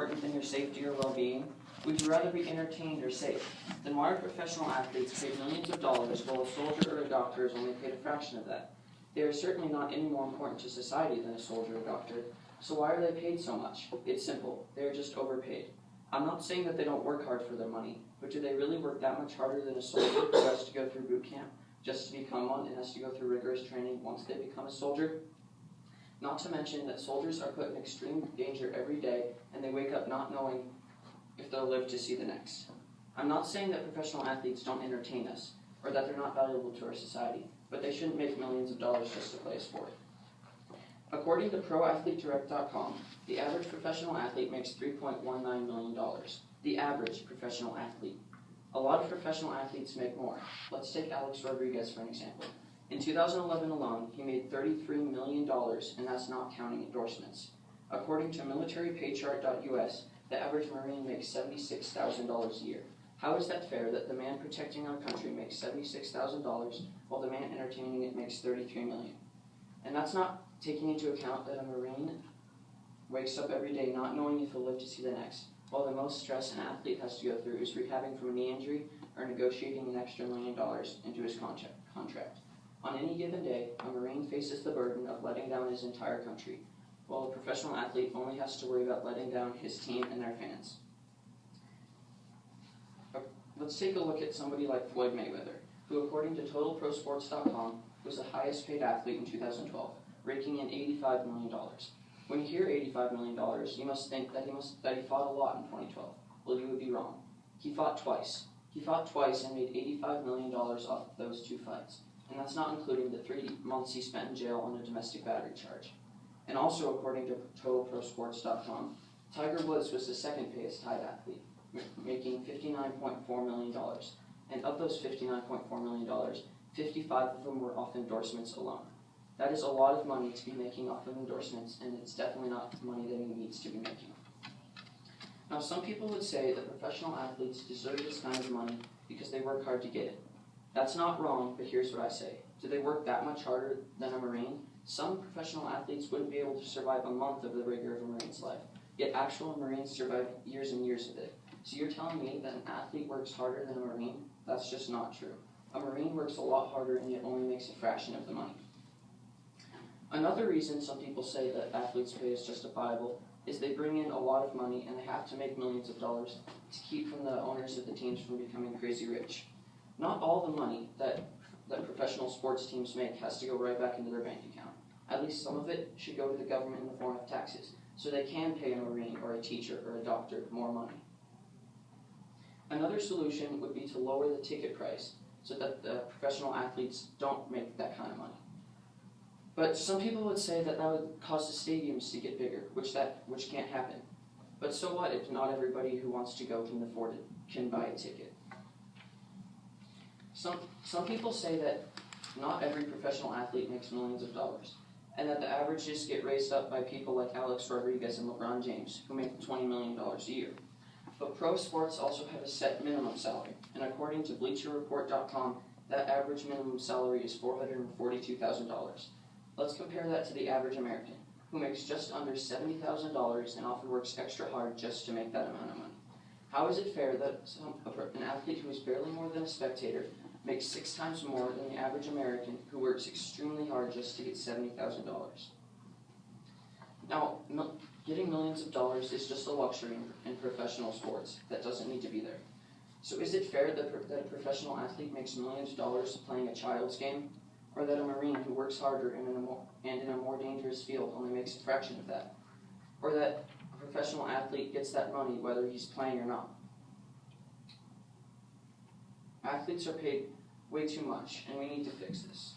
important than your safety or well-being? Would you rather be entertained or safe? Then why are professional athletes paid millions of dollars while a soldier or a doctor is only paid a fraction of that? They are certainly not any more important to society than a soldier or doctor, so why are they paid so much? It's simple. They are just overpaid. I'm not saying that they don't work hard for their money, but do they really work that much harder than a soldier who has to go through boot camp just to become one and has to go through rigorous training once they become a soldier? Not to mention that soldiers are put in extreme danger every day and they wake up not knowing if they'll live to see the next. I'm not saying that professional athletes don't entertain us or that they're not valuable to our society, but they shouldn't make millions of dollars just to play a sport. According to ProAthleteDirect.com, the average professional athlete makes $3.19 million. The average professional athlete. A lot of professional athletes make more. Let's take Alex Rodriguez for an example. In 2011 alone, he made $33 million, and that's not counting endorsements. According to militarypaychart.us, the average Marine makes $76,000 a year. How is that fair that the man protecting our country makes $76,000 while the man entertaining it makes $33 million? And that's not taking into account that a Marine wakes up every day not knowing if he'll live to see the next, while the most stress an athlete has to go through is rehabbing from a knee injury or negotiating an extra $1 million into his contract. On any given day, a Marine faces the burden of letting down his entire country, while a professional athlete only has to worry about letting down his team and their fans. Let's take a look at somebody like Floyd Mayweather, who according to TotalProSports.com was the highest paid athlete in 2012, raking in $85 million. When you hear $85 million, you must think that he fought a lot in 2012. Well, you would be wrong. He fought twice. He fought twice and made $85 million off of those two fights. And that's not including the 3 months he spent in jail on a domestic battery charge. And also, according to TotalProSports.com, Tiger Woods was the second highest paid athlete, making $59.4 million. And of those $59.4 million, 55 of them were off endorsements alone. That is a lot of money to be making off of endorsements, and it's definitely not money that he needs to be making. Now, some people would say that professional athletes deserve this kind of money because they work hard to get it. That's not wrong, but here's what I say. Do they work that much harder than a Marine? Some professional athletes wouldn't be able to survive a month of the rigor of a Marine's life, yet actual Marines survive years and years of it. So you're telling me that an athlete works harder than a Marine? That's just not true. A Marine works a lot harder and yet only makes a fraction of the money. Another reason some people say that athletes' pay is justifiable is they bring in a lot of money and they have to make millions of dollars to keep from the owners of the teams from becoming crazy rich. Not all the money that professional sports teams make has to go right back into their bank account. At least some of it should go to the government in the form of taxes, so they can pay a Marine or a teacher or a doctor more money. Another solution would be to lower the ticket price so that the professional athletes don't make that kind of money. But some people would say that would cause the stadiums to get bigger, which can't happen. But so what if not everybody who wants to go can afford it, can buy a ticket? Some people say that not every professional athlete makes millions of dollars, and that the averages get raised up by people like Alex Rodriguez and LeBron James, who make $20 million a year. But pro sports also have a set minimum salary, and according to BleacherReport.com, that average minimum salary is $442,000. Let's compare that to the average American, who makes just under $70,000 and often works extra hard just to make that amount of money. How is it fair that an athlete who is barely more than a spectator makes 6 times more than the average American who works extremely hard just to get $70,000? Now, getting millions of dollars is just a luxury in professional sports that doesn't need to be there. So is it fair that a professional athlete makes millions of dollars playing a child's game? Or that a Marine who works harder and in a more dangerous field only makes a fraction of that? Or that a professional athlete gets that money whether he's playing or not? Athletes are paid way too much, and we need to fix this.